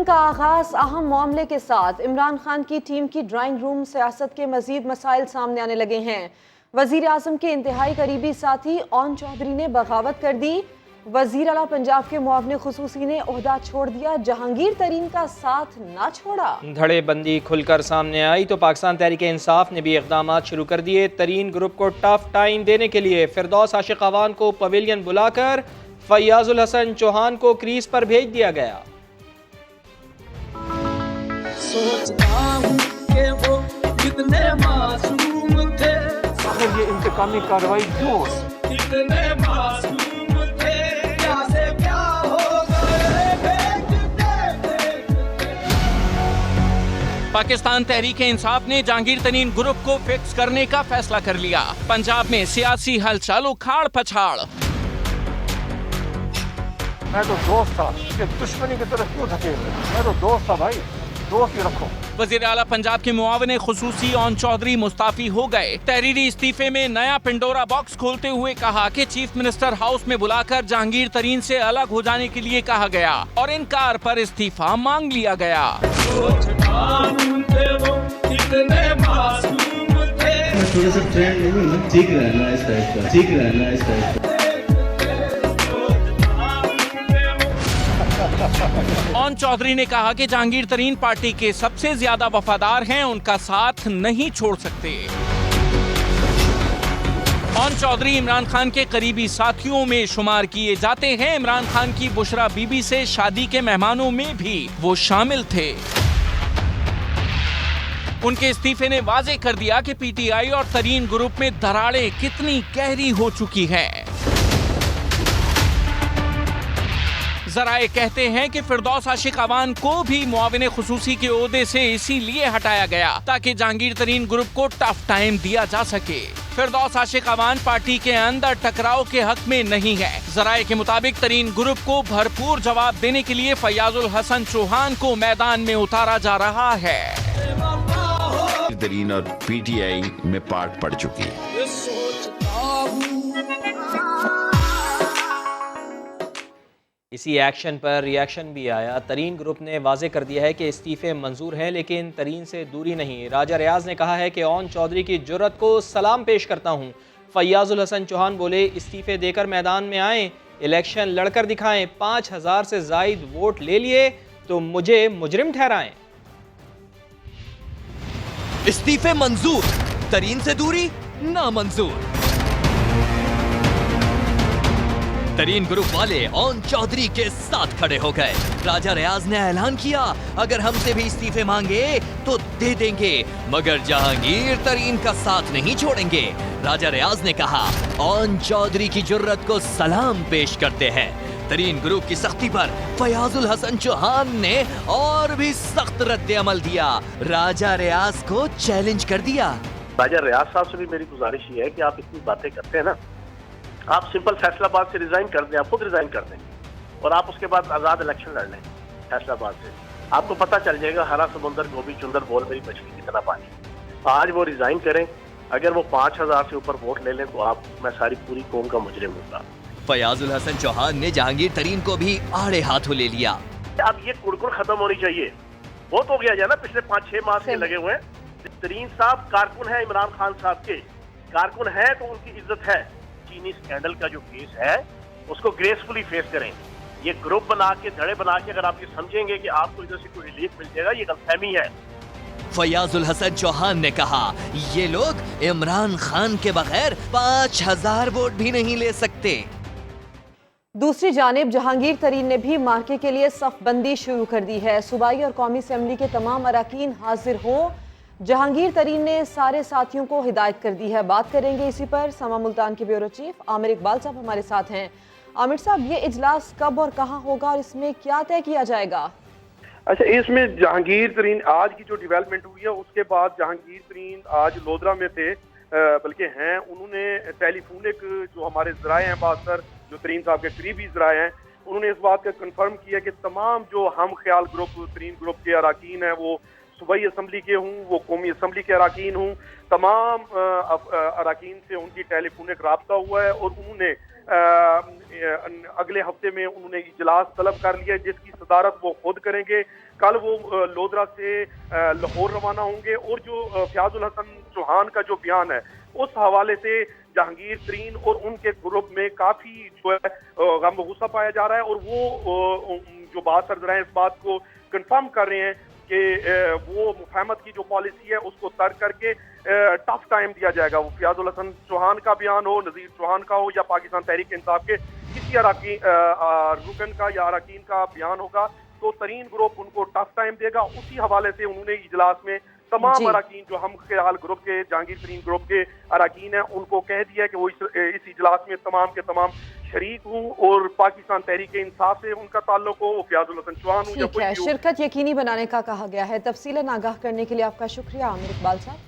Bulletin का आगाज अहम मामले के साथ। इमरान खान की टीम की ड्राइंग रूम सियासत के मजीद मसाइल सामने आने लगे हैं। वजीर आजम के इंतहाई करीबी साथी ओन चौधरी ने बगावत कर दी। वजीर आला पंजाब के मुआवने खुसूसी ने ओहदा छोड़ दिया। जहांगीर तरीन का साथ ना छोड़ा। धड़ेबंदी खुलकर सामने आई तो पाकिस्तान तहरीक इंसाफ ने भी इकदाम शुरू कर दिए। तरीन ग्रुप को टफ टाइम देने के लिए फिरदौस आशिक अवान को पवेलियन बुलाकर फैयाजुल हसन चौहान को क्रीज पर भेज दिया गया। सोचता हूं कि वो कितने मासूम थे, ये इंतकामी कार्रवाई क्यों? कितने मासूम थे, क्या से क्या हो गए। पाकिस्तान तहरीक इंसाफ ने जहांगीर तरीन ग्रुप को फिक्स करने का फैसला कर लिया। पंजाब में सियासी हलचल उखाड़ पछाड़। मैं तो दोस्त था, कि दुश्मनी की तरफ क्यों धकेल रहे? मैं तो दोस्त था भाई, दोस्त ही रखो। वजीर आला पंजाब के मुआवने खुसूसी ओन चौधरी मुस्ताफी हो गए। तहरीरी इस्तीफे में नया पिंडोरा बॉक्स खोलते हुए कहा कि चीफ मिनिस्टर हाउस में बुलाकर जहांगीर तरीन से अलग हो जाने के लिए कहा गया और इनकार पर इस्तीफा मांग लिया गया। सोचता हूं कि वो कितने मासूम थे, थोड़ा सा ट्रेंड नहीं है, ठीक रहना इस टाइप का, ठीक रहना इस टाइप का। ओन चौधरी ने कहा कि जहांगीर तरीन पार्टी के सबसे ज्यादा वफादार हैं, उनका साथ नहीं छोड़ सकते। ओन चौधरी इमरान खान के करीबी साथियों में शुमार किए जाते हैं। इमरान खान की बुशरा बीबी से शादी के मेहमानों में भी वो शामिल थे। उनके इस्तीफे ने वाजे कर दिया कि पीटीआई और तरीन ग्रुप में दरारें कितनी गहरी हो चुकी हैं। जराए कहते हैं कि फिरदौस आशिक अवान को भी मुआविने खुसूसी के ओहदे से इसीलिए हटाया गया ताकि जहांगीर तरीन ग्रुप को टफ टाइम दिया जा सके। फिरदौस आशिक अवान पार्टी के अंदर टकराव के हक में नहीं है। जराए के मुताबिक तरीन ग्रुप को भरपूर जवाब देने के लिए फैयाजुल हसन चौहान को मैदान में उतारा जा रहा है। तरीन और पीटीआई में पार्ट पड़ चुकी है। सोचता हूं। इसी एक्शन पर रिएक्शन भी आया। तरीन ग्रुप ने वाजे कर दिया है कि इस्तीफे मंजूर हैं लेकिन तरीन से दूरी नहीं। राजा रियाज ने कहा है कि ओन चौधरी की जुर्रत को सलाम पेश करता हूं। फैयाजुल हसन चौहान बोले इस्तीफे देकर मैदान में आएं, इलेक्शन लड़कर दिखाएं, 5000 से जायद वोट ले लिए तो मुझे मुजरिम ठहराएं। इस्तीफे मंजूर, तरीन से दूरी नामंजूर। तरीन ग्रुप वाले ओन चौधरी के साथ खड़े हो गए। राजा रियाज ने ऐलान किया अगर हमसे भी इस्तीफे मांगे तो दे देंगे, मगर जहांगीर तरीन का साथ नहीं छोड़ेंगे। राजा रियाज ने कहा ओन चौधरी की जुर्रत को सलाम पेश करते हैं। तरीन ग्रुप की सख्ती पर फयाजुल हसन चौहान ने और भी सख्त रद्द अमल दिया। राजा रियाज को चैलेंज कर दिया। राजा रियाज साहब से भी मेरी गुजारिश ये है कि आप इतनी बातें करते हैं ना, आप सिंपल फैसलाबाद से रिजाइन कर दें, आप खुद रिजाइन कर दें और आप उसके बाद आज़ाद इलेक्शन लड़ लें फैसलाबाद से। आपको पता चल जाएगा हरा समुंदर गोभी चुंदर बोल मेरी मछली कितना पानी। आज वो रिजाइन करें, अगर वो 5000 से ऊपर वोट ले लें तो आप मैं सारी पूरी कौम का मुजरिम होगा। फयाजुल हसन चौहान ने जहांगीर तरीन को भी आड़े हाथों ले लिया। अब ये कुड़कुड़ खत्म होनी चाहिए, बहुत हो गया ना, पिछले 5-6 माह से लगे हुए हैं। तरीन साहब कारकुन है, इमरान खान साहब के कारकुन है तो उनकी इज्जत है। चीनी स्कैंडल का जो केस है उसको ग्रेसफुली फेस करें। ये ग्रुप बना के धड़े बना के अगर आप ये समझेंगे कि आपको इधर से कोई रिलीफ मिल जाएगा, ये गलतफहमी है। फयाजुल हसन चौहान ने कहा ये लोग इमरान खान के बगैर 5000 वोट भी नहीं ले सकते। दूसरी जानिब जहांगीर तरीन ने भी मार्के के लिए सफबंदी शुरू कर दी है। सूबाई और कौमी असम्बली के तमाम अरकान हाजिर हो। जहांगीर तरीन ने सारे साथियों को हिदायत कर दी है। बात करेंगे इसी पर समा मुल्तान के ब्यूरो चीफ आमिर इकबाल साहब हमारे साथ हैं। आमिर साहब, ये इजलास कब और कहाँ होगा और इसमें क्या तय किया जाएगा? अच्छा, इसमें जहांगीर तरीन आज की जो डेवलपमेंट हुई है उसके बाद जहांगीर तरीन आज लोधरा में थे, बल्कि हैं, उन्होंने टेलीफोनिक जो हमारे ज़राए हैं बासर जो तरीन साहब के करीबी ज़राए हैं, उन्होंने इस बात का कंफर्म किया कि तमाम जो हम ख्याल ग्रुप तरीन ग्रुप के अरकान हैं वो सूबाई असम्बली के हों, वो कौमी असम्बली के अराकीन हों, तमाम अराकीन से उनकी टेलीफोनिक रब्ता हुआ है और उन्होंने अगले हफ्ते में उन्होंने इजलास तलब कर लिया जिसकी सदारत वो खुद करेंगे। कल वो लोधरा से लाहौर रवाना होंगे और जो फयाजुल हसन चौहान का जो बयान है उस हवाले से जहांगीर तरीन और उनके ग्रुप में काफी जो है गम गुस्सा पाया जा रहा है और वो जो बात कर रहे हैं इस बात को कंफर्म कर रहे हैं कि वो मुफाहमत की जो पॉलिसी है उसको तर्क करके टफ टाइम दिया जाएगा। वो फयाजुल हसन चौहान का बयान हो, नज़ीर चौहान का हो या पाकिस्तान तहरीक इंसाफ के किसी रुकन का या अरकान का बयान होगा तो तरीन ग्रुप उनको टफ टाइम देगा। उसी हवाले से उन्होंने इजलास में तमाम अरकान जो हम ख्याल ग्रुप के जहांगीर तरीन ग्रुप के अरकान हैं उनको कह दिया कि वो इस इजलास में तमाम के तमाम शरीक हूँ और पाकिस्तान तहरीक इंसाफ से उनका ताल्लुक हो, वो फयाजुल हसन चौहान हो या कोई भी हो। शिरकत यकीनी बनाने का कहा गया है। तफसीलन आगाह करने के लिए आपका शुक्रिया आमिर इकबाल साहब।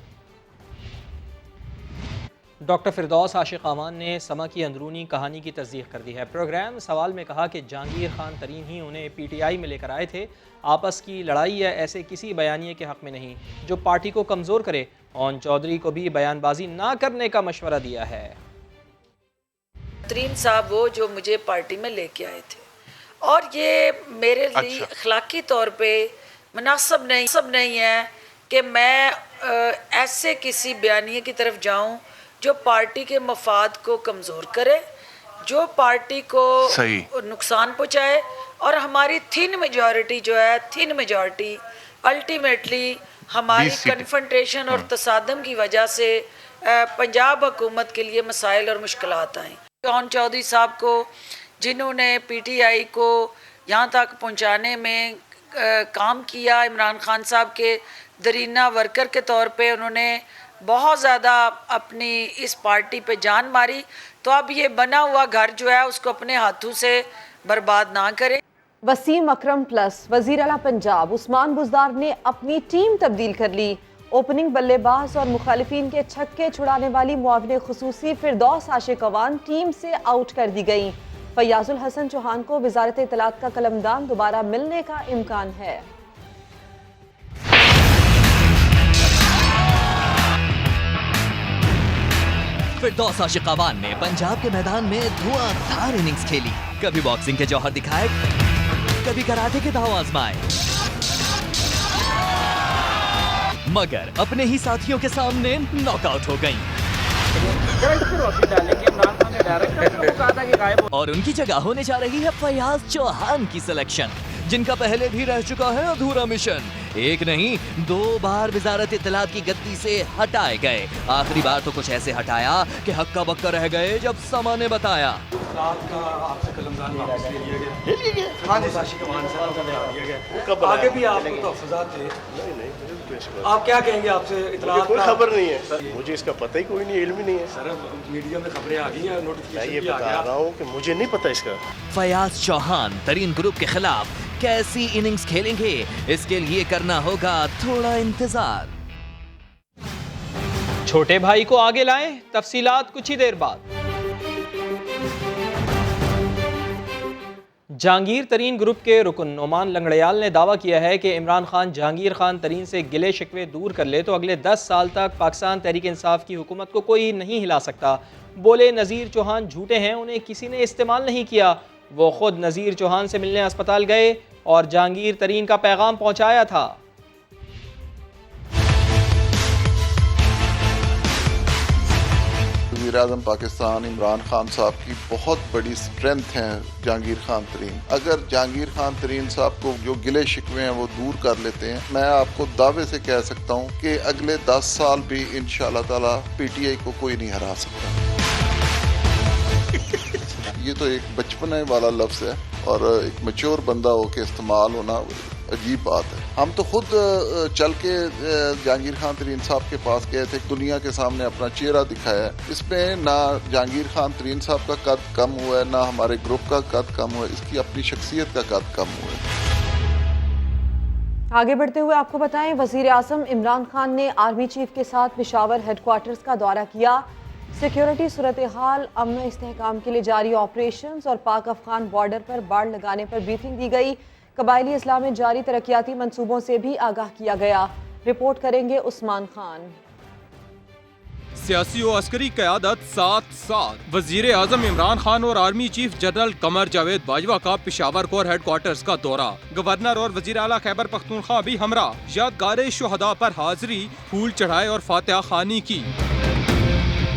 डॉक्टर फिरदौस आशिक अवान ने समा की अंदरूनी कहानी की तस्दीक कर दी है। प्रोग्राम सवाल में कहा कि जहांगीर खान तरीन ही उन्हें PTI में लेकर आए थे, आपस की लड़ाई या ऐसे किसी बयानिए के हक में नहीं जो पार्टी को कमज़ोर करे। ओन चौधरी को भी बयानबाजी ना करने का मशवरा दिया है। तरीन साहब वो जो मुझे पार्टी में लेके आए थे और ये मेरे लिए अखलाकी तौर पे मुनासिब नहीं है कि मैं ऐसे किसी बयानिए की तरफ जाऊं जो पार्टी के मफाद को कमज़ोर करे, जो पार्टी को नुकसान पहुंचाए और हमारी थिन मेजॉरिटी अल्टीमेटली हमारी कन्फ्रंटेशन और तसादम की वजह से पंजाब हुकूमत के लिए मसाइल और मुश्किलात आए। ओन चौधरी साहब को जिन्होंने PTI को यहाँ तक पहुँचाने में काम किया, इमरान खान साहब के दरीना वर्कर के तौर पे उन्होंने बहुत ज़्यादा अपनी इस पार्टी पे जान मारी, तो अब ये बना हुआ घर जो है उसको अपने हाथों से बर्बाद ना करें। वसीम अकरम प्लस वज़ीर आला पंजाब उस्मान बुज़दार ने अपनी टीम तब्दील कर ली। ओपनिंग बल्लेबाज और मुखालिफिन के छक्के छुड़ाने वाली मुआविन खुसूसी फिरदौस आशिक अवान टीम से आउट कर दी गई। फयाजुल हसन चौहान को वजारत इत्तलात का कलमदान दोबारा मिलने का इम्कान है। फिरदौस आशिक अवान ने पंजाब के मैदान में धुआंधार इनिंग्स खेली। कभी बॉक्सिंग के जौहर दिखाए, कभी कराटे के दांव आजमाए, मगर अपने ही साथियों के सामने नॉकआउट हो गईं। और उनकी जगह होने जा रही है फयाज चौहान की सिलेक्शन, जिनका पहले भी रह चुका है अधूरा मिशन। एक नहीं 2 बार वजारत इत्तलात की गद्दी से हटाए गए। आखिरी बार तो कुछ ऐसे हटाया कि हक्का बक्का रह गए जब समा ने बताया। आगे भी आपको तहफ़्फ़ुज़ात थे, आप क्या कहेंगे? आपसे इत्तलात कोई खबर नहीं है सर, मुझे इसका पता ही कोई नहीं, इल्म ही नहीं है सर। मीडिया में खबरें आ गई हैं, नोटिफिकेशन ये बता रहा हूँ कि मुझे नहीं पता इसका। फयाज चौहान तरीन ग्रुप के खिलाफ कैसी इनिंग्स खेलेंगे, इसके लिए करना होगा थोड़ा इंतजार। छोटे भाई को आगे लाएं, तफसीलात कुछ ही देर बाद। जहांगीर तरीन ग्रुप के रुकन नोमान लंगड़याल ने दावा किया है कि इमरान खान जहांगीर खान तरीन से गिले शिकवे दूर कर ले तो अगले 10 साल तक पाकिस्तान तहरीक इंसाफ की हुकूमत को कोई नहीं हिला सकता। बोले नज़ीर चौहान झूठे हैं, उन्हें किसी ने इस्तेमाल नहीं किया। वो खुद नज़ीर चौहान से मिलने अस्पताल गए और जहांगीर तरीन का पैगाम पहुंचाया था। वज़ीर-ए-आज़म पाकिस्तान इमरान खान साहब की बहुत बड़ी स्ट्रेंथ है जहांगीर खान तरीन। अगर जहांगीर खान तरीन साहब को जो गिले शिकवे हैं वो दूर कर लेते हैं, मैं आपको दावे से कह सकता हूँ कि अगले 10 साल भी इंशाअल्लाह ताला PTI को कोई नहीं हरा सकता। ये तो एक बचपने वाला लफ्ज़ है और एक मैच्योर बंदा होकर इस्तेमाल होना अजीब बात है। हम तो खुद चल के जहांगीर खान तरीन साहब के पास गए थे, दुनिया के सामने अपना चेहरा दिखाया। इसमें ना जहांगीर खान तरीन साहब का कद कम हुआ है, ना हमारे ग्रुप का कद कम हुआ है, इसकी अपनी शख्सियत का कद कम हुआ है। आगे बढ़ते हुए आपको बताएं, वज़ीर आज़म इमरान खान ने आर्मी चीफ के साथ पेशावर हेडक्वार्टर्स का दौरा किया। सिक्योरिटी सूरत हाल, अमन इस्तेहकाम के लिए जारी ऑपरेशंस और पाक अफगान बॉर्डर पर बाड़ लगाने पर ब्रीफिंग दी गई। कबायली अजला में जारी तरक्याती मंसूबों से भी आगाह किया गया। रिपोर्ट करेंगे उस्मान खान। सियासी और अस्करी क़यादत साथ साथ वजीर आजम इमरान खान और army chief general Qamar Javed Bajwa का पेशावर कोर हेडक्वार्टर्स का दौरा। गवर्नर और वजीर आला खैबर पख्तूनख्वा भी हमरा। यादगार शुहदा पर हाजिरी, फूल चढ़ाए और फातिहा खानी की।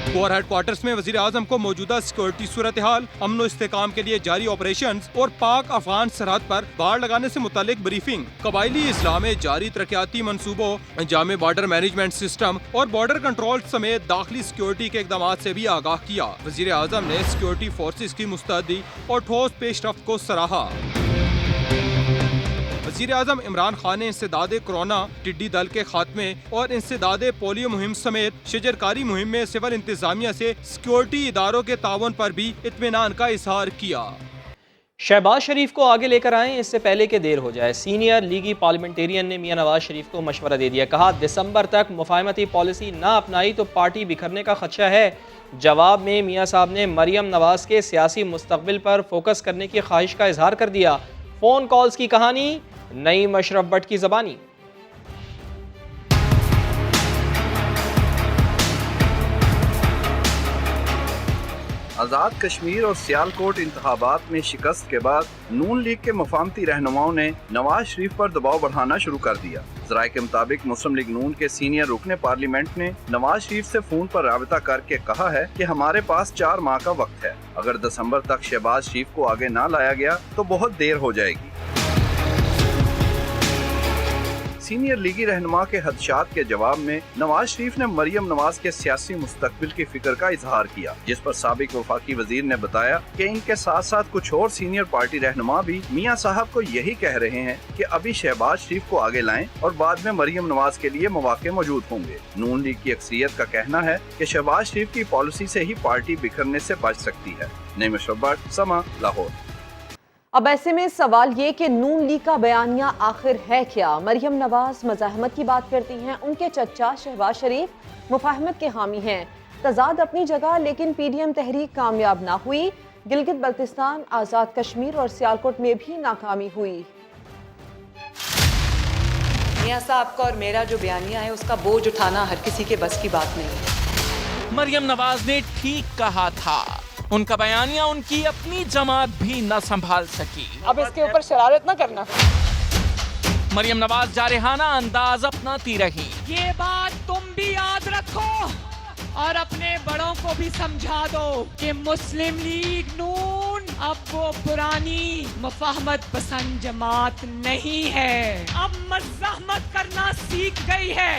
कोर हेडक्वार्टर्स में वजीर आजम को मौजूदा सिक्योरिटी सूरत हाल, अमन इस्तेकाम के लिए जारी ऑपरेशन और पाक अफगान सरहद पर बाड़ लगाने से मुतालिक ब्रीफिंग, कबायली इस्लाम में जारी तरक्याती मंसूबों, जामे बॉर्डर मैनेजमेंट सिस्टम और बॉर्डर कंट्रोल समेत दाखिली सिक्योरिटी के इकदाम से भी आगाह किया। वजीर आजम ने सिक्योरिटी फोर्सेज की मुस्तैदी और ठोस पेशरफ्त को सराहा। वज़ीर आज़म इमरान खान ने इंसदादे कोरोना, टिड्डी दल के खात्मे और इंसदादे पोलियो मुहिम समेत शजरकारी मुहिम में सिविल इंतजामिया से सिक्योरिटी इदारों के ताउन पर भी इत्मीनान का इजहार किया। शहबाज शरीफ को आगे लेकर आएं, इससे पहले कि देर हो जाए। सीनियर लीगी पार्लियामेंटेरियन ने मियां नवाज शरीफ को मशवरा दे दिया। कहा, दिसंबर तक मुफाहमती पॉलिसी ना अपनाई तो पार्टी बिखरने का खदशा है। जवाब में मियां साहब ने मरियम नवाज के सियासी मुस्तकबिल पर फोकस करने की ख्वाहिश का इजहार कर दिया। फ़ोन कॉल्स की कहानी, नईम अशरफ भट्ट की ज़बानी। आज़ाद कश्मीर और सियालकोट इंतखाबात में शिकस्त के बाद नून लीग के मुफाहमती रहनुमाओं ने नवाज शरीफ पर दबाव बढ़ाना शुरू कर दिया। ज़राए के मुताबिक मुस्लिम लीग नून के सीनियर रुकने पार्लियामेंट ने नवाज शरीफ से फोन पर राबता करके कहा है कि हमारे पास 4 माह का वक्त है। अगर दिसंबर तक शहबाज शरीफ को आगे ना लाया गया तो बहुत देर हो जाएगी। सीनियर लीगी रहनुमा के हदशात के जवाब में नवाज शरीफ ने मरियम नवाज के सियासी मुस्तकबिल की फिक्र का इजहार किया, जिस पर साबिक वफाकी वजीर ने बताया कि इनके साथ साथ कुछ और सीनियर पार्टी रहनुमा भी मियां साहब को यही कह रहे हैं कि अभी शहबाज शरीफ को आगे लाएं और बाद में मरियम नवाज के लिए मौके मौजूद होंगे। नून लीग की अक्सरियत का कहना है कि शहबाज शरीफ की पॉलिसी से ही पार्टी बिखरने से बच सकती है। नईम अशरफ भट्ट, समा, लाहौर। अब ऐसे में सवाल ये कि नून लीग का बयानिया आखिर है क्या? मरियम नवाज मज़ाहमत की बात करती हैं, उनके चचा शहबाज शरीफ मुफाहमत के हामी हैं। तजाद अपनी जगह, लेकिन PDM तहरीक कामयाब ना हुई। गिलगित बल्तिस्तान, आज़ाद कश्मीर और सियालकोट में भी नाकामी हुई। मियां साहब का और मेरा जो बयानिया है उसका बोझ उठाना हर किसी के बस की बात नहीं है। मरियम नवाज ने ठीक कहा था, उनका बयानिया उनकी अपनी जमात भी न संभाल सकी। अब इसके ऊपर शरारत न करना। मरियम नवाज जारहाना अंदाज अपनाती रही। ये बात तुम भी याद रखो और अपने बड़ों को भी समझा दो कि मुस्लिम लीग नून अब वो पुरानी मुफाहमत पसंद जमात नहीं है, अब मज़ाहमत करना सीख गई है।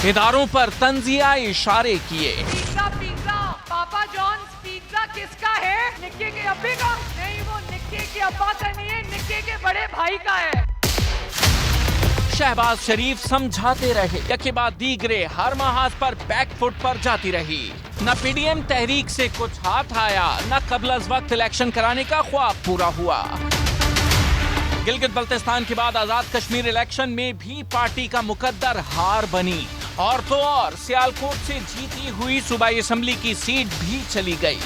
इदारों पर तंजिया इशारे किए। पिज्जा पापा जॉन्स पिज्जा किसका है? निक्के के अब्बे का? नहीं, वो निक्के के अब्बा का नहीं है, निक्के के बड़े भाई का है। शहबाज शरीफ समझाते रहे, यके बाद दीगरे हर महाज पर बैकफुट पर जाती रही। न PDM तहरीक से कुछ हाथ आया, न कबल अज़ वक्त इलेक्शन कराने का ख्वाब पूरा हुआ। गिलगित बल्तिस्तान के बाद आजाद कश्मीर इलेक्शन में भी पार्टी का मुकद्दर हार बनी, और तो और सियालकोट से जीती हुई सूबाई असेंबली की सीट भी चली गई।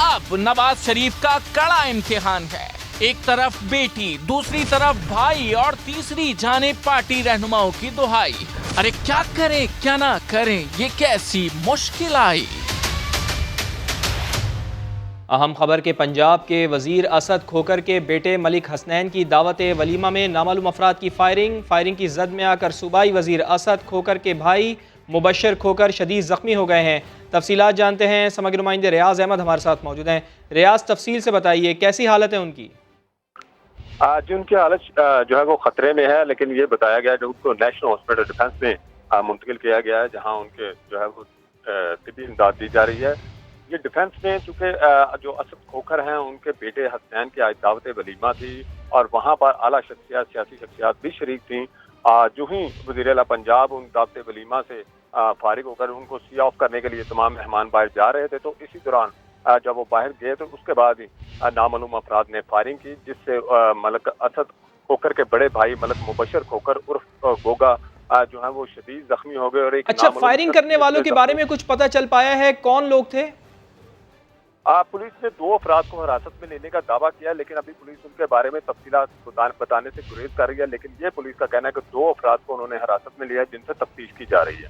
अब नवाज शरीफ का कड़ा इम्तिहान है। एक तरफ बेटी, दूसरी तरफ भाई और तीसरी जाने पार्टी रहनुमाओं की दुहाई। अरे क्या करें क्या ना करें, ये कैसी मुश्किल आई। अहम खबर के पंजाब के वजीर असद खोकर के बेटे मलिक हसनैन की दावत वलीमा में नामालूम अफराद की फायरिंग की जद में आकर सूबाई वजीर असद खोकर के भाई मुबशर खोकर शदीद जख्मी हो गए हैं। तफसीलात जानते हैं, समग्र नुमाइंदे रियाज अहमद हमारे साथ मौजूद हैं। रियाज, तफसील से बताइए कैसी हालत है उनकी? जी, उनकी हालत जो है वो खतरे में है, लेकिन ये बताया गया है कि उनको नेशनल हॉस्पिटल डिफेंस में मुंतकिल किया गया है, जहाँ उनके जो है वो तिब्बी इमदाद दी जा रही है। ये डिफेंस में चूँकि जो असद खोकर हैं उनके बेटे हसनैन की आज दावत वलीमा थी और वहाँ पर आला शख्सियात, सियासी शख्सियात भी शरीक थी। जो ही वज़ीर आला पंजाब उन दावत वलीमा से फारिग होकर उनको सी ऑफ करने के लिए तमाम मेहमान बाहर जा रहे थे, तो इसी दौरान जब वो बाहर गए तो उसके बाद ही नामालूम अफराद ने फायरिंग की, जिससे मलक असद खोकर के बड़े भाई मलक मुबशर खोकर उर्फ गोगा जो है वो शदीद जख्मी हो गए। और एक अच्छा, फायरिंग करने वालों के बारे में कुछ पता चल पाया है? कौन लोग थे? पुलिस ने 2 अफराद को हिरासत में लेने का दावा किया, लेकिन अभी पुलिस उनके बारे में तफसीलात बताने से गुरेज कर रही है। लेकिन ये पुलिस का कहना है कि 2 अफराद को उन्होंने हिरासत में लिया है, जिनसे तफ्तीश की जा रही है।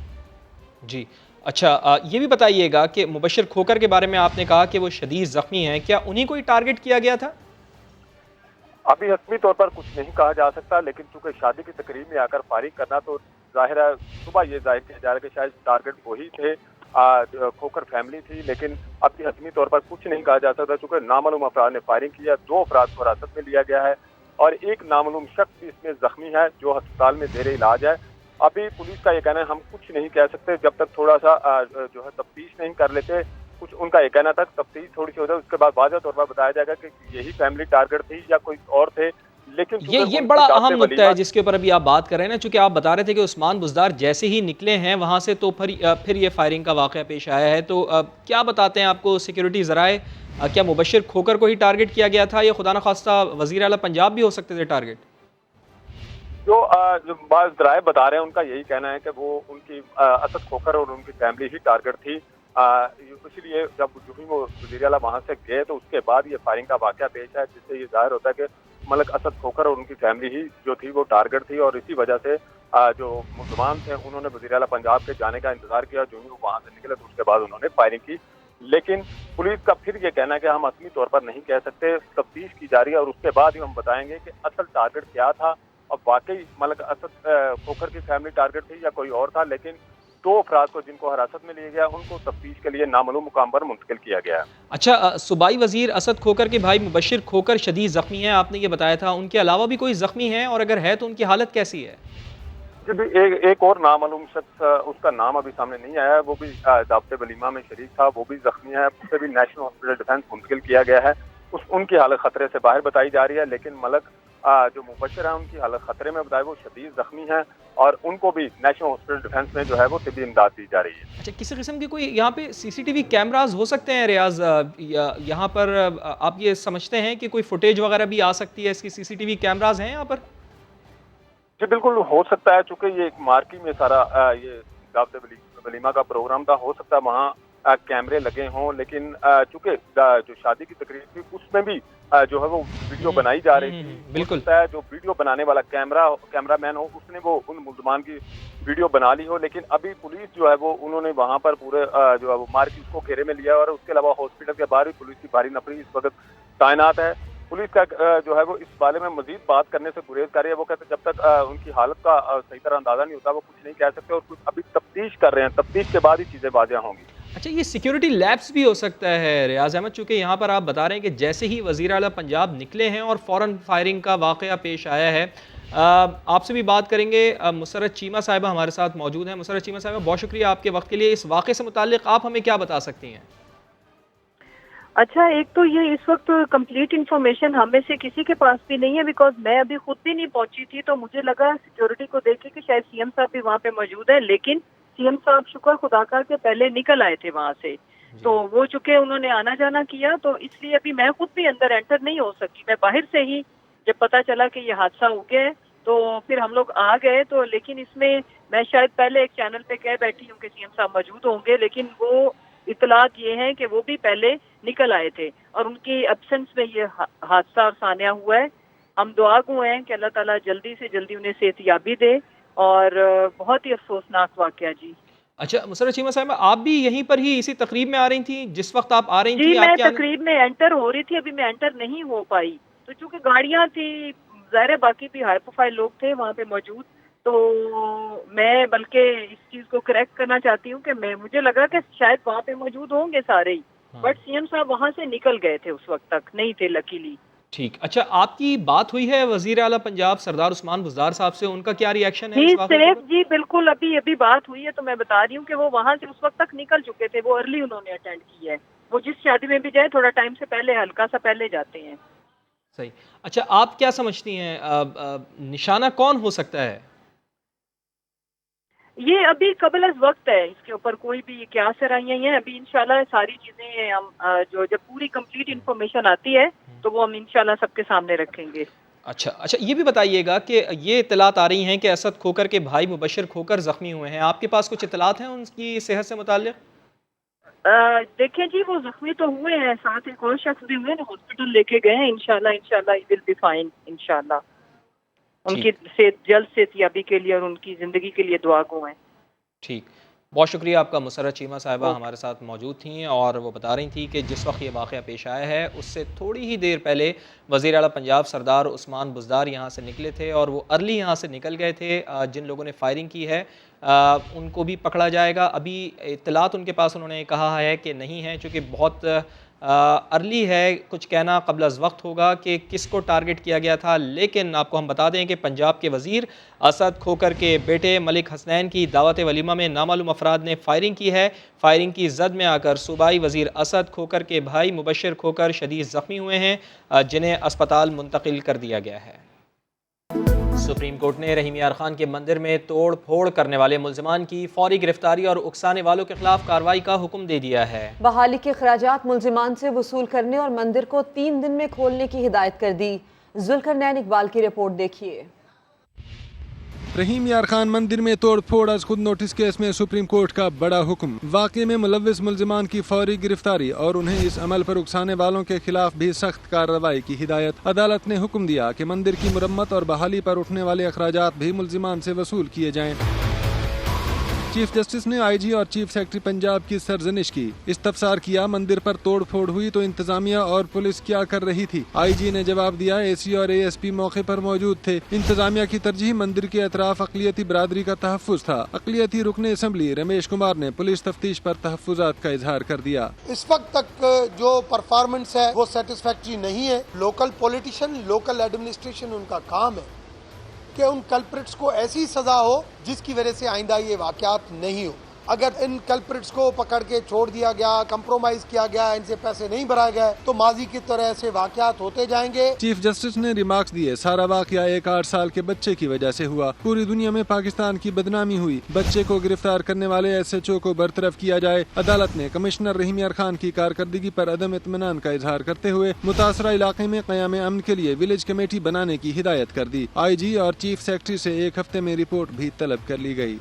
जी अच्छा, ये भी बताइएगा कि मुबशिर खोकर के बारे में आपने कहा कि वो शदीद जख्मी हैं, क्या उन्हीं को ही टारगेट किया गया था? अभी हतमी तौर पर कुछ नहीं कहा जा सकता, लेकिन चूंकि शादी की तकरीब में आकर फायरिंग करना, तो जाहिर है सुबह ये जाहिर किया जा रहा है कि शायद टारगेट वही थे, खोकर फैमिली थी। लेकिन अभी हतमी तौर पर कुछ नहीं कहा जा सकता, चूंकि नामालूम अफराद ने फायरिंग की है। 2 अफराद को हिरासत में लिया गया है और एक नामालूम शख्स भी इसमें जख्मी है, जो अस्पताल में जेर इलाज है। अभी पुलिस का ये कहना है हम कुछ नहीं कह सकते जब तक थोड़ा सा जो है तफ्तीश नहीं कर लेते। कुछ उनका ये कहना था तफ्तीश थोड़ी सी हो जाए, उसके बाद वाज़ह तौर पर बताया जाएगा कि यही फैमिली टारगेट थी या कोई और थे। लेकिन ये बड़ा अहम मुद्दा है जिसके ऊपर अभी आप बात कर रहे हैं ना, चूंकि आप बता रहे थे कि उस्मान बुज़दार जैसे ही निकले हैं वहाँ से तो फिर ये फायरिंग का वाक़या पेश आया है। तो क्या बताते हैं आपको सिक्योरिटी ज़राए, क्या मुबशिर खोकर को ही टारगेट किया गया था या खुदा न खास्ता वज़ीर आला पंजाब भी हो सकते थे टारगेट? जो बाज़ ज़राए बता रहे हैं उनका यही कहना है कि वो उनकी असद खोकर और उनकी फैमिली ही टारगेट थी। इसलिए जब जो ही वो वज़ीर आला वहाँ से गए तो उसके बाद ये फायरिंग का वाक़या पेश है, जिससे ये जाहिर होता है कि मलक असद खोकर और उनकी फैमिली ही जो थी वो टारगेट थी। और इसी वजह से जो मुसलमान थे उन्होंने वज़ीर आला पंजाब के जाने का इंतजार किया। जो ही वो वहाँ से निकले तो उसके बाद उन्होंने फायरिंग की। लेकिन पुलिस का फिर ये कहना है कि हम असली तौर पर नहीं कह सकते, तफ्तीश की जा रही है और उसके बाद ही हम बताएंगे कि असल टारगेट क्या था और वाकई मलक असद खोकर की फैमिली टारगेट थी या कोई और था। लेकिन 2 अफराद को जिनको हिरासत में लिया गया उनको तफ्तीश के लिए नामालूम मुकाम पर मुंतकिल किया गया है। अच्छा, सूबाई वजीर असद खोकर के भाई मुबशिर खोकर शदीद जख्मी हैं, आपने ये बताया था। उनके अलावा भी कोई जख्मी है और अगर है तो उनकी हालत कैसी है? एक और नामालूम शख्स, उसका नाम अभी सामने नहीं आया है, वो भी दावत वलीमा में शरीक था, वो भी जख्मी है। उसे भी नेशनल हॉस्पिटल डिफेंस मुंतकिल किया गया है। उनकी हालत खतरे से बाहर बताई जा रही है। लेकिन मलक जो मुबशिर है उनकी हालत खतरे में बताए, वो शदीद जख्मी है और उनको भी नेशनल हॉस्पिटल डिफेंस में जो है वो तिब्बी इमदाद दी जा रही है। अच्छा, किसी किस्म की कोई यहाँ पे सीसीटीवी कैमराज हो सकते हैं रियाज? यहाँ पर आप ये समझते हैं कि कोई फुटेज वगैरह भी आ सकती है, इसकी सीसीटीवी कैमराज हैं यहाँ पर? जी बिल्कुल हो सकता है, चूंकि ये एक मार्की में सारा ये दावत वलीमा का प्रोग्राम था, हो सकता है वहाँ कैमरे लगे हों। लेकिन चूंकि जो शादी की तकरीब थी उसमें भी जो है वो वीडियो बनाई जा रही थी। बिल्कुल है जो वीडियो बनाने वाला कैमरामैन हो उसने वो उन मुल्जमान की वीडियो बना ली हो। लेकिन अभी पुलिस जो है वो उन्होंने वहाँ पर पूरे जो है वो मार्केट को घेरे में लिया और उसके अलावा हॉस्पिटल के बाहर भी पुलिस की भारी नफरी इस वक्त तैनात है। पुलिस का जो है वो इस बारे में मजीद बात करने से गुरेज कर रही है। वो कहते हैं जब तक उनकी हालत का सही तरह अंदाजा नहीं होता वो कुछ नहीं कह सकते और कुछ अभी तफ्तीश कर रहे हैं, तफ्तीश के बाद ही चीज़ें वाज़ेह होंगी। अच्छा, ये सिक्योरिटी लैब्स भी हो सकता है रियाज अहमद, चूँकि यहाँ पर आप बता रहे हैं कि जैसे ही वज़ीर आला पंजाब निकले हैं और फ़ौरन फायरिंग का वाक़या पेश आया है। आपसे भी बात करेंगे। मुसर्रत चीमा साहिबा हमारे साथ मौजूद हैं। मुसर्रत चीमा साहिबा, बहुत शुक्रिया आपके वक्त के लिए। इस वाक़े से मुताल्लिक़ आप हमें क्या बता सकती हैं? अच्छा, एक तो ये इस वक्त कंप्लीट इन्फॉर्मेशन हमें से किसी के पास भी नहीं है, बिकॉज मैं अभी खुद भी नहीं पहुंची थी, तो मुझे लगा सिक्योरिटी को देख के कि शायद सीएम साहब भी वहाँ पे मौजूद है। लेकिन सीएम साहब शुक्र खुदा का के पहले निकल आए थे वहाँ से, तो वो चुके उन्होंने आना जाना किया, तो इसलिए अभी मैं खुद भी अंदर एंटर नहीं हो सकी। मैं बाहर से ही जब पता चला कि ये हादसा हो गया है तो फिर हम लोग आ गए। तो लेकिन इसमें मैं शायद पहले एक चैनल पे कह बैठी हूँ कि सीएम साहब मौजूद होंगे, लेकिन वो इतलात ये है कि वो भी पहले निकल आए थे और उनकी एब्सेंस में ये हादसा और सानिया हुआ है। हम दुआ गो हैं कि अल्लाह ताला जल्दी से जल्दी उन्हें सेहतयाबी दे और बहुत ही अफसोसनाक वाकया जी। अच्छा, मुसर्रत चीमा साहिबा, आप भी यहीं पर ही इसी तकरीब में आ रही थी जिस वक्त आप आ रही थी? जी, मैं तकरीब में एंटर हो रही थी, अभी मैं एंटर नहीं हो पाई, तो चूंकि गाड़ियां थी, ज़ाहिर है बाकी भी हाई प्रोफाइल लोग थे वहाँ पे मौजूद, तो मैं बल्कि इस चीज को करेक्ट करना चाहती हूँ कि मुझे लगा कि शायद वहाँ पे मौजूद होंगे सारे ही, बट सीएम साहब वहाँ से निकल गए थे, उस वक्त तक नहीं थे लकीली। ठीक। अच्छा, आपकी बात हुई है वजीर आला पंजाब सरदार उस्मान बुज़दार साहब से, उनका क्या रिएक्शन है? जी बिल्कुल, अभी बात हुई है, तो मैं बता रही हूँ कि वो वहाँ से उस वक्त तक निकल चुके थे, वो अर्ली उन्होंने अटेंड की है। वो जिस शादी में भी जाए थोड़ा टाइम से पहले, हल्का सा पहले जाते हैं। सही। अच्छा, आप क्या समझती हैं निशाना कौन हो सकता है? ये अभी कबल अज़ वक्त है, इसके ऊपर कोई भी क्या सराहियां हैं। अभी इंशाल्लाह सारी चीजें हम जो जब पूरी कंप्लीट इन्फॉर्मेशन आती है तो वो हम इंशाल्लाह सबके सामने रखेंगे। अच्छा, ये भी बताइएगा कि ये इतलात आ रही हैं कि असद खोकर के भाई मुबशिर खोकर जख्मी हुए हैं, आपके पास कुछ इतलात हैं उनकी सेहत से मुताल्लिक़? देखिए जी, वो जख्मी तो हुए हैं, साथ एक और शख्स भी हुए हैं, हॉस्पिटल लेके गए हैं। इंशाल्लाह ही विल बी फाइन। इंशाल्लाह उनकी जल्द सेहतयाबी के लिए और उनकी जिंदगी के लिए दुआ गो हैं। ठीक, बहुत शुक्रिया आपका। मुसर्रत चीमा साहिबा हमारे साथ मौजूद थी और वो बता रही थी कि जिस वक्त ये वाक़या पेश आया है उससे थोड़ी ही देर पहले वज़ीर आला पंजाब सरदार उस्मान बुज़दार यहाँ से निकले थे और वो अर्ली यहाँ से निकल गए थे। जिन लोगों ने फायरिंग की है उनको भी पकड़ा जाएगा। अभी इत्तलात उनके पास उन्होंने कहा है कि नहीं है, चूँकि बहुत अर्ली है, कुछ कहना क़ब्ल अज़ वक्त होगा कि किसको टारगेट किया गया था। लेकिन आपको हम बता दें कि पंजाब के वज़ीर असद खोकर के बेटे मलिक हसनैन की दावत वलीमा में नामालूम अफराद ने फायरिंग की है। फायरिंग की जद में आकर सूबाई वज़ीर असद खोकर के भाई मुबशर खोकर शदीद ज़ख्मी हुए हैं, जिन्हें अस्पताल मुंतकिल कर दिया गया है। सुप्रीम कोर्ट ने रहीम यार खान के मंदिर में तोड़ फोड़ करने वाले मुल्ज़िमान की फौरी गिरफ्तारी और उकसाने वालों के खिलाफ कार्रवाई का हुक्म दे दिया है। बहाली के खराजात मुल्ज़िमान से वसूल करने और मंदिर को 3 दिन में खोलने की हिदायत कर दी। जुल्करनैन इकबाल की रिपोर्ट देखिए। रहीम यार खान मंदिर में तोड़ फोड़ आज खुद नोटिस केस में सुप्रीम कोर्ट का बड़ा हुक्म। वाक़े में मुलव्विस मुल्ज़िमान की फौरी गिरफ्तारी और उन्हें इस अमल पर उकसाने वालों के खिलाफ भी सख्त कार्रवाई की हिदायत। अदालत ने हुक्म दिया कि मंदिर की मुरम्मत और बहाली पर उठने वाले अखराजात भी मुल्ज़िमान से वसूल किए जाएं। चीफ जस्टिस ने आईजी और चीफ सेक्रेटरी पंजाब की सरजनिश की। इस्तफसार किया, मंदिर पर तोड़ फोड़ हुई तो इंतजामिया और पुलिस क्या कर रही थी। आईजी ने जवाब दिया, एसी और एएसपी मौके पर मौजूद थे। इंतजामिया की तरजीह मंदिर के अतराफ अक़लियती बरादरी का तहफ़्फ़ुज़ था। अक़लियती रुकने असम्बली रमेश कुमार ने पुलिस तफ्तीश पर तहफ़्फ़ुज़ात का इजहार कर दिया। इस वक्त तक जो परफॉर्मेंस है वो सेटिस्फैक्ट्री नहीं है। लोकल पॉलिटिशियन, लोकल एडमिनिस्ट्रेशन, उनका काम है कि उन कल्प्रिट्स को ऐसी सजा हो जिसकी वजह से आइंदा ये वाकयात नहीं हो। अगर इन कल्प्रिट्स को पकड़ के छोड़ दिया गया, कंप्रोमाइज किया गया, इनसे पैसे नहीं भराए गए तो माजी की तरह ऐसे वाकयात होते जाएंगे। चीफ जस्टिस ने रिमार्क्स दिए, सारा वाकया एक 8 साल के बच्चे की वजह से हुआ। पूरी दुनिया में पाकिस्तान की बदनामी हुई। बच्चे को गिरफ्तार करने वाले SHO को बरतरफ किया जाए। अदालत ने कमिश्नर रहीम यार खान की कारकर्दगी पर अदम इत्मीनान का इजहार करते हुए मुतासरा इलाके में क़याम अमन के लिए विलेज कमेटी बनाने की हिदायत कर दी। IG और चीफ सेक्रेटरी से 1 हफ्ते में रिपोर्ट भी तलब कर ली गई।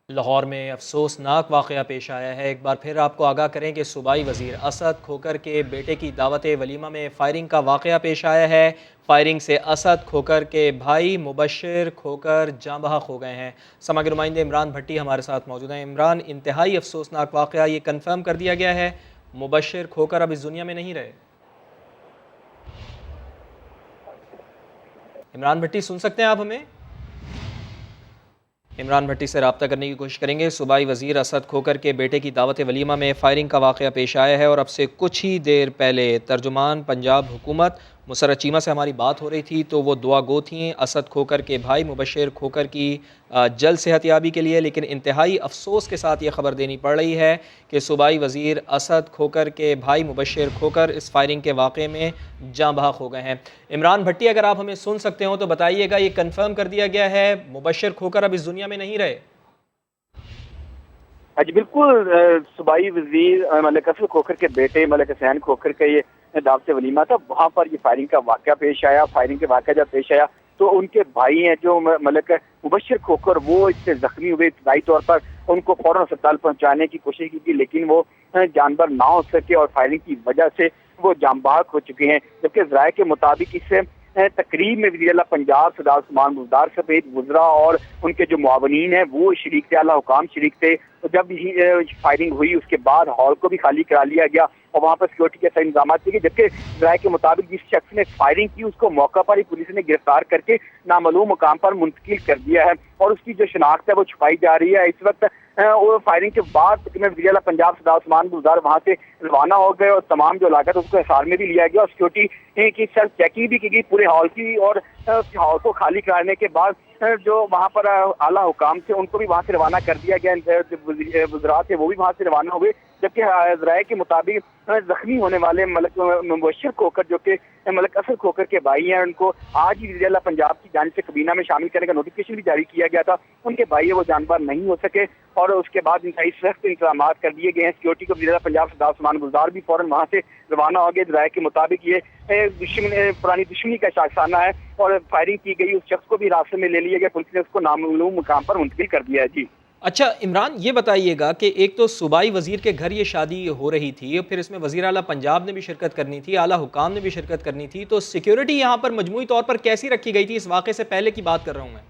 लाहौर में अफसोसनाक वाक़या पेश आया है। एक बार फिर आपको आगाह करें कि सूबाई वज़ीर असद खोकर के बेटे की दावत वलीमा में फ़ायरिंग का वाक़या पेश आया है। फायरिंग से असद खोकर के भाई मुबशर खोकर जाँ बहक हो गए हैं। समा के नुमाइंदे इमरान भट्टी हमारे साथ मौजूद हैं। इमरान, इंतहाई अफसोसनाक वाक़या, ये कन्फर्म कर दिया गया है मुबशर खोकर अब इस दुनिया में नहीं रहे। इमरान भट्टी, सुन सकते हैं आप हमें? इमरान भट्टी से रब्ता करने की कोशिश करेंगे। सूबाई वज़ीर असद खोकर के बेटे की दावत वलीमा में फ़ायरिंग का वाक़या पेश आया है और अब से कुछ ही देर पहले तर्जुमान पंजाब हुकूमत मुसर्रत चीमा से हमारी बात हो रही थी तो वो दुआ गो थी असद खोकर के भाई मुबशर खोकर की जल्द सेहतयाबी के लिए। लेकिन इंतहाई अफसोस के साथ ये खबर देनी पड़ रही है कि सूबाई वज़ीर असद खोकर के भाई मुबशर खोकर इस फायरिंग के वाक़े में जाँ बहक हो गए हैं। इमरान भट्टी, अगर आप हमें सुन सकते हो तो बताइएगा, ये कन्फर्म कर दिया गया है मुबशर खोकर अब इस दुनिया में नहीं रहे? जी बिल्कुल, सूबाई वज़ीर मलिक असद खोकर के बेटे मलिक हसनैन खोकर का ये दावत वलीमा था, वहाँ पर ये फायरिंग का वाक़या पेश आया। फायरिंग के वाक़या जब पेश आया तो उनके भाई हैं जो मलिक मुबशर खोकर, वो इससे जख्मी हुए। इब्तदाई तौर पर उनको फौरन अस्पताल पहुँचाने की कोशिश की थी लेकिन वो जानबर ना हो सके और फायरिंग की वजह से वो जाँबाग हो चुके हैं। जबकि ज़राए के मुताबिक इस तकरीब में वज़ीर आला पंजाब सरदार उस्मान बुज़दार समेत वज़रा और उनके जो मुआवनीन हैं वो शरीक थे, आला हुकाम शरीक थे। तो जब फायरिंग हुई उसके बाद हॉल को भी खाली करा लिया गया और वहाँ पर सिक्योरिटी के सारे इंतजाम किए गए। जबकि ज़राए के मुताबिक जिस शख्स ने फायरिंग की उसको मौका पर ही पुलिस ने गिरफ्तार करके नामालूम मुकाम पर मुंतकिल कर दिया है और उसकी जो शनाख्त है वो छुपाई जा रही है। इस वक्त वो फायरिंग के बाद वज़ीर आला पंजाब सरदार उस्मान बुज़दार वहाँ से रवाना हो गए और तमाम जो इलाका था उसको हिसार में भी लिया गया और सिक्योरिटी की सेल्फ चेकिंग भी की गई पूरे हॉल की। और हॉल को खाली कराने के बाद जो वहाँ पर आला हुकाम थे उनको भी वहाँ से रवाना कर दिया गया। वज़रा थे वो भी वहाँ से रवाना हुए। जबकि ज़राए के मुताबिक जख्मी होने वाले मलिक मुबशर खोकर जो कि मलिक असद खोकर के भाई हैं, उनको आज ही वज़ीर आला पंजाब की जानिब से कबीना में शामिल करने का नोटिफिकेशन भी जारी किया गया था। उनके भाई वो जानवर नहीं हो सके और उसके बाद इंतहाई सख्त इंतजाम कर दिए गए हैं। सिक्योरिटी को वज़ीर आला पंजाब सरदार उस्मान बुज़दार भी फौरन वहाँ से रवाना हो गए। ज़राए के मुताबिक ये पुरानी दुश्मनी का शाखसाना है और फायरिंग की गई उस शख्स को भी रास्ते में ले लिया गया। पुलिस ने उसको नामालूम मुकाम पर मुंतकिल कर दिया है। जी अच्छा इमरान, ये बताइएगा कि एक तो सूबाई वज़ीर के घर ये शादी हो रही थी, फिर इसमें वज़ीर आला पंजाब ने भी शिरकत करनी थी, आला हुकाम ने भी शिरकत करनी थी, तो सिक्योरिटी यहाँ पर मजमूई तौर पर कैसी रखी गई थी? इस वाक़े से पहले की बात कर रहा हूँ मैं।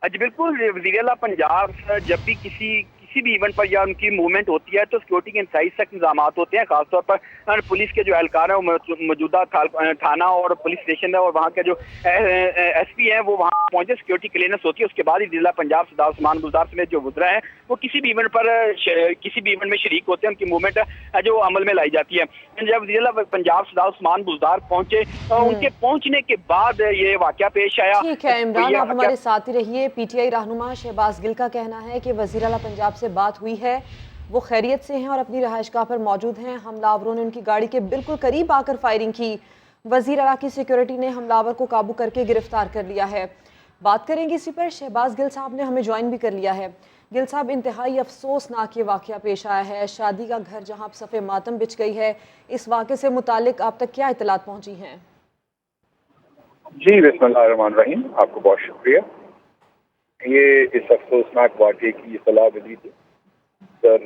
जी बिल्कुल, वज़ीर आला पंजाब जब भी किसी भी इवेंट पर या उनकी मूवमेंट होती है तो सिक्योरिटी के इंतहाई सख्त इंतजाम होते हैं। खासतौर पर पुलिस के जो एहलकार हैं वो मौजूदा थाना और पुलिस स्टेशन है और वहाँ के जो SP हैं वो वहाँ पहुंचे, सिक्योरिटी क्लियरेंस होती है। उसके बाद ही जिला पंजाब सरदार उस्मान बुज़दार समेत जो वज़रा हैं वो किसी भी इवेंट में शरीक होते हैं, उनकी मूवमेंट जो अमल में लाई जाती है। जब जिला पंजाब सरदार उस्मान बुज़दार पहुंचे उनके पहुंचने के बाद ये वाक़या पेश आया। ठीक है इमरान, आप हमारे साथ ही रहिए। PTI रहनुमा शहबाज गिल का कहना है कि वज़ीर आला पंजाब से बात हुई है, वो खैरियत से हैं और अपनी रहायशगाह पर मौजूद हैं। हमलावरों ने उनकी गाड़ी के बिल्कुल करीब आकर फायरिंग की। वज़ीर आला की सिक्योरिटी ने हमलावर को काबू करके गिरफ्तार कर लिया है। बात करेंगे इसी पर, शहबाज गिल साहब ने हमें ज्वाइन भी कर लिया है। गिल साहब, इंतहाई अफसोसनाक ये वाक़या पेश आया है, शादी का घर जहाँ सफ़े मातम बिछ गई है, इस वाक़े से मुतालिक आप तक क्या इतलात पहुँची हैं? जी बिस्मिल्लाहिर्रहमानिर्रहीम, आपको बहुत शुक्रिया। ये इस अफसोसनाक वाक़े की इतला मिली थी सर,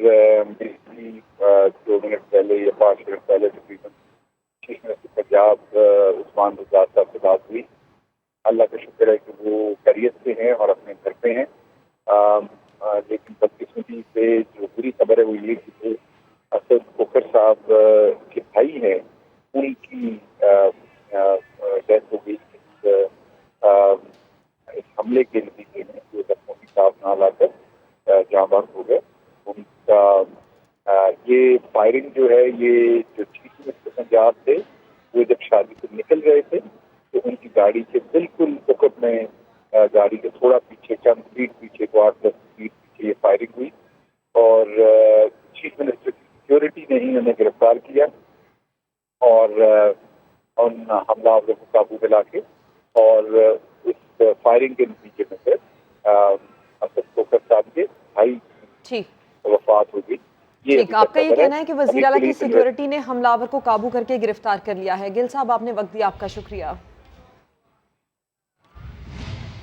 2 मिनट पहले या 5 मिनट पहले तकरीबन चीफ मिनिस्टर पंजाब उस्मान बुज़दार साहब से बात हुई। अल्लाह का शुक्र है कि वो खैरियत से हैं और अपने घर पे हैं। लेकिन बदकिस्मती से जो बुरी खबर है वो ये कि असद खोखर साहब के भाई हैं, उनकी डेथ हो गई इस हमले के नतीजे में, जो जख्मों की साफ ना लाकर जाँबाज हो गए। उनका ये फायरिंग जो है, ये जो चीफ मिनिस्टर पंजाब थे वो जब शादी से निकल रहे थे तो उनकी गाड़ी के बिल्कुल पॉकेट में, गाड़ी के थोड़ा पीछे, चंद फीट पीछे, 8-10 फीट पीछे ये फायरिंग हुई और चीफ मिनिस्टर की सिक्योरिटी ने ही उन्हें गिरफ्तार किया और उन हमलावरों को काबू में लाके और इस फायरिंग के नतीजे में फिर असद खोखर साहब के भाई वफात हो गई। ठीक, आपका ये कहना है कि वज़ीर आला की सिक्योरिटी ने हमलावर को काबू करके गिरफ्तार कर लिया है। गिल साहब, आपने वक्त दिया, आपका शुक्रिया।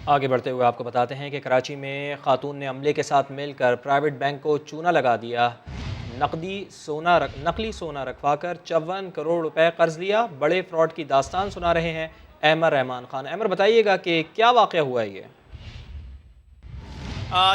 आगे बढ़ते हुए आपको बताते हैं कि कराची में खातून ने अमले के साथ मिलकर प्राइवेट बैंक को चूना लगा दिया। नकली सोना रखवाकर 54 करोड़ रुपए कर्ज लिया। बड़े फ्रॉड की दास्तान सुना रहे हैं अहमर रहमान खान। अहमर, बताइएगा कि क्या वाक़या हुआ है ये?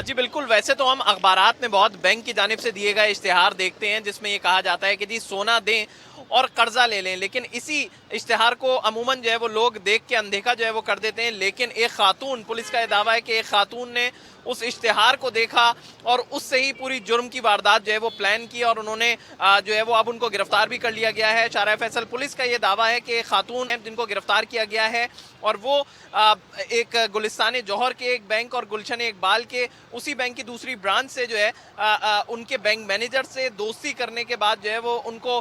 जी बिल्कुल, वैसे तो हम अखबारात में बहुत बैंक की जानिब से दिए गए इश्तिहार देखते हैं जिसमें ये कहा जाता है कि जी सोना दें और कर्जा ले लें, लेकिन इसी इश्तिहार को अमूमन जो है वो लोग देख के अनदेखा जो है वो कर देते हैं। लेकिन एक खातून, पुलिस का ये दावा है कि एक खातून ने उस इश्तिहार को देखा और उससे ही पूरी जुर्म की वारदात जो है वो प्लान की और उन्होंने जो है वो अब उनको गिरफ्तार भी कर लिया गया है। शारा फैसल पुलिस का ये दावा है कि एक खातून है जिनको गिरफ्तार किया गया है और वो एक गुलिस्तान जौहर के एक बैंक और गुलशन इकबाल के उसी बैंक की दूसरी ब्रांच से जो है उनके बैंक मैनेजर से दोस्ती करने के बाद जो है वो उनको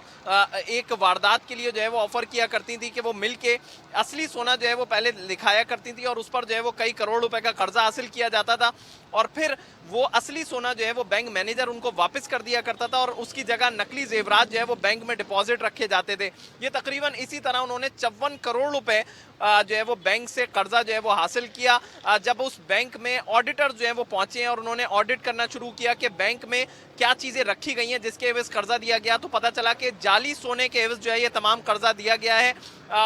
एक वारदात के लिए जो है वो ऑफर किया करती थी कि वो मिल के असली सोना जो है वो पहले दिखाया करती थी और उस पर जो है वो कई करोड़ रुपए का कर्जा हासिल किया जाता था और फिर वो असली सोना जो है वो बैंक मैनेजर उनको वापस कर दिया करता था और उसकी जगह नकली जेवरात जो है वो बैंक में डिपॉजिट रखे जाते थे। ये तकरीबन इसी तरह उन्होंने 54 करोड़ रुपए जो है वो बैंक से कर्जा जो है वो हासिल किया। जब उस बैंक में ऑडिटर जो है वो पहुंचे और उन्होंने ऑडिट करना शुरू किया कि बैंक में क्या चीज़ें रखी गई हैं जिसके एवज कर्जा दिया गया, तो पता चला कि जाली सोने के एवज जो है ये तमाम कर्जा दिया गया है।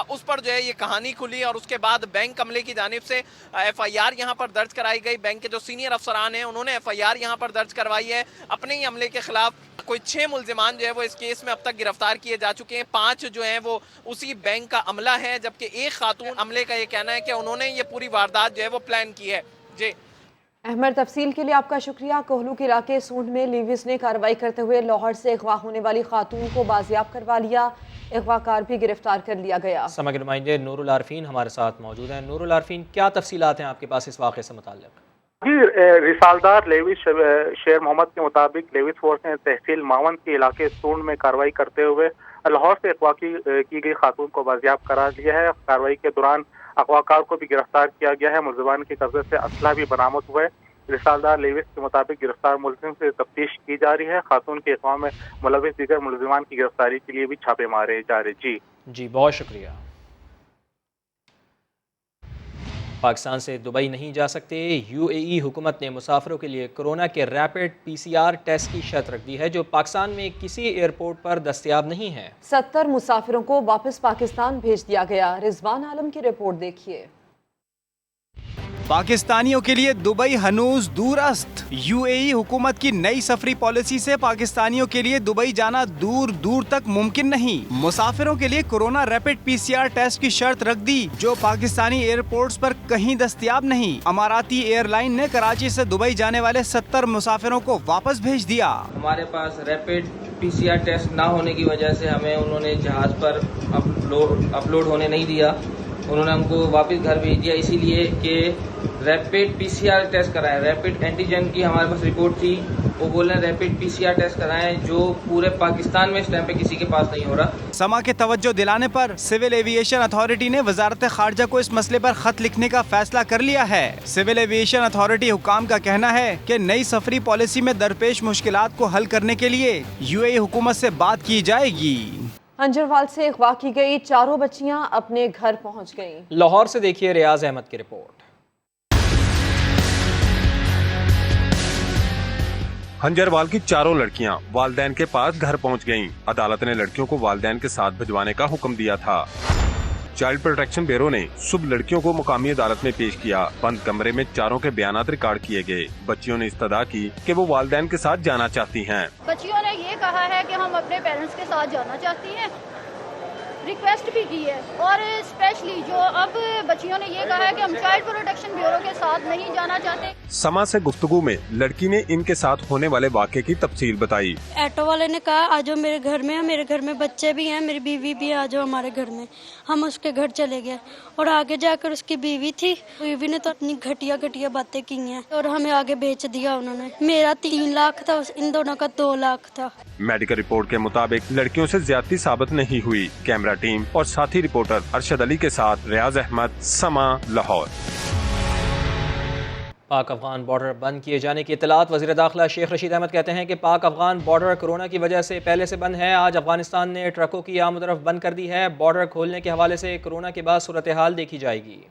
उस पर जो है ये कहानी खुली और उसके बाद बैंक अमले की जानिब से FIR यहाँ पर दर्ज कराई गई। बैंक के जो सीनियर अफसरान हैं उन्होंने FIR यहाँ पर दर्ज करवाई है अपने ही अमले के खिलाफ। कोई 6 मुल्जिमान जो है वो इस केस में अब तक गिरफ्तार किए जा चुके हैं। 5 जो हैं वो उसी बैंक का अमला है, जबकि एक खातून अमले का ये कहना है कि उन्होंने ये पूरी वारदात जो है वो प्लान की है। जी अहमद, तफसील के लिए आपका शुक्रिया। कोहलू के इलाके सूंड में लीविस ने कार्रवाई करते हुए लाहौर से अगवा होने वाली खातून को बाजियाब करवा लिया। अगवाकार भी गिरफ्तार कर लिया गया। समग्र नुमाइंदे नूरुल आरफीन हमारे साथ मौजूद हैं। नूरुल आरफीन, क्या तफसीलात हैं आपके पास इस वाक़े से मुताल्लिक़? जी, रिसालदार लेविस शेर मोहम्मद के मुताबिक लेविस फोर्स ने तहसील मावंद के इलाके सूंड में कार्रवाई करते हुए लाहौर से अगवा की गई खातून को बाजियाब करार लिया है। कार्रवाई के दौरान अगवाकार को भी गिरफ्तार किया गया है। मुलजिमान के कब्जे से असला भी बरामद हुआ है। रिसालदार लेविस के मुताबिक गिरफ्तार मुलजिम से तफ्तीश की जा रही है। खातून के अगवा में मुलविस दीगर मुलजिमान की गिरफ्तारी के लिए भी छापे मारे जा रहे। जी बहुत शुक्रिया। पाकिस्तान से दुबई नहीं जा सकते। यूएई हुकूमत ने मुसाफिरों के लिए कोरोना के रैपिड पीसीआर टेस्ट की शर्त रख दी है, जो पाकिस्तान में किसी एयरपोर्ट पर दस्तयाब नहीं है। 70 मुसाफिरों को वापस पाकिस्तान भेज दिया गया। रिजवान आलम की रिपोर्ट देखिए। पाकिस्तानियों के लिए दुबई हनूज दूरस्त। यूएई हुकूमत की नई सफरी पॉलिसी से पाकिस्तानियों के लिए दुबई जाना दूर दूर तक मुमकिन नहीं। मुसाफिरों के लिए कोरोना रैपिड पीसीआर टेस्ट की शर्त रख दी, जो पाकिस्तानी एयरपोर्ट्स पर कहीं दस्तयाब नहीं। अमाराती एयरलाइन ने कराची से दुबई जाने वाले 70 मुसाफिरों को वापस भेज दिया। हमारे पास रैपिड पीसीआर टेस्ट ना होने की वजह से हमें उन्होंने जहाज पर अपलोड होने नहीं दिया। उन्होंने हमको वापस घर भेज दिया, इसीलिए कि रैपिड पीसीआर टेस्ट कराएं। रैपिड एंटीजन की हमारे पास रिपोर्ट थी, वो बोल रहे हैं रैपिड पीसीआर टेस्ट कराएं, जो पूरे पाकिस्तान में इस टाइम पे किसी के पास नहीं हो रहा। समा के तवज्जो दिलाने पर सिविल एविएशन अथॉरिटी ने वजारत खारजा को इस मसले पर खत लिखने का फैसला कर लिया है। सिविल एविएशन अथॉरिटी हुकाम का कहना है कि नई सफरी पॉलिसी में दरपेश मुश्किलात को हल करने के लिए यूएई हुकूमत से बात की जाएगी। हंजरवाल से अगवा की गई 4 बच्चियां अपने घर पहुंच गईं। लाहौर से देखिए रियाज अहमद की रिपोर्ट। हंजरवाल की 4 लड़कियां वालिदैन के पास घर पहुंच गईं। अदालत ने लड़कियों को वालिदैन के साथ भिजवाने का हुक्म दिया था। चाइल्ड प्रोटेक्शन ब्यूरो ने सुबह लड़कियों को मुकामी अदालत में पेश किया। बंद कमरे में 4 के बयानात रिकॉर्ड किए गए। बच्चियों ने इस्तदा की कि वो वालिदैन के साथ जाना चाहती हैं। बच्चियों ने ये कहा है कि हम अपने पेरेंट्स के साथ जाना चाहती हैं, रिक्वेस्ट भी की है। और स्पेशली जो अब बच्चियों ने ये कहा है कि हम चाइल्ड प्रोटेक्शन ब्यूरो के साथ नहीं जाना चाहते। समा से गुफ्तगू में लड़की ने इनके साथ होने वाले वाक़े की तफसील बताई। ऑटो वाले ने कहा आ जाओ मेरे घर में, मेरे घर में बच्चे भी हैं, मेरी बीवी भी है, आ जाओ हमारे घर में। हम उसके घर चले गए और आगे जाकर उसकी बीवी थी, बीवी ने तो अपनी घटिया घटिया बातें की हैं और हमें आगे बेच दिया उन्होंने। मेरा 3 लाख था, इन दोनों का 2 लाख था। मेडिकल रिपोर्ट के मुताबिक लड़कियों से ज्यादती साबित नहीं हुई। कैमरा टीम और साथी रिपोर्टर अरशद अली के साथ रियाज अहमद, समा, लाहौर। पाक अफगान बॉर्डर बंद किए जाने की इतलात। वज़ीर दाखिला शेख रशीद अहमद कहते हैं कि पाक अफगान बॉर्डर कोरोना की वजह से पहले से बंद है। आज अफगानिस्तान ने ट्रकों की आमद-ओ-रफ्त बंद कर दी है। बॉर्डर खोलने के हवाले से कोरोना के बाद सूरत हाल देखी जाएगी।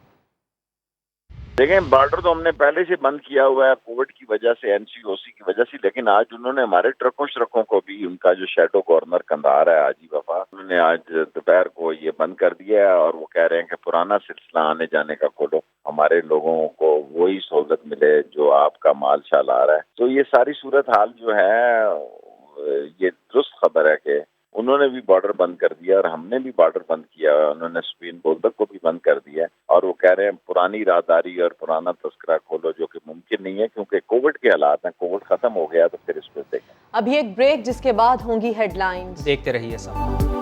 देखें, बॉर्डर तो हमने पहले से बंद किया हुआ है कोविड की वजह से, एनसीओसी की वजह से, लेकिन आज उन्होंने हमारे ट्रकों को भी, उनका जो शेडो कॉर्नर कंधार है आजी वफा, उन्होंने आज दोपहर को ये बंद कर दिया है और वो कह रहे हैं कि पुराना सिलसिला आने जाने का खोलो, हमारे लोगों को वही सहूलत मिले जो आपका माल शाल आ रहा है। तो ये सारी सूरत हाल जो है, ये दुरुस्त खबर है कि उन्होंने भी बॉर्डर बंद कर दिया और हमने भी बॉर्डर बंद किया। उन्होंने स्पेन बोलदक को भी बंद कर दिया और वो कह रहे हैं पुरानी राहदारी और पुराना तस्करा खोलो, जो कि मुमकिन नहीं है क्योंकि कोविड के हालात हैं। कोविड खत्म हो गया तो फिर इस पर देखें। अभी एक ब्रेक, जिसके बाद होंगी हेडलाइंस। देखते रहिए सब।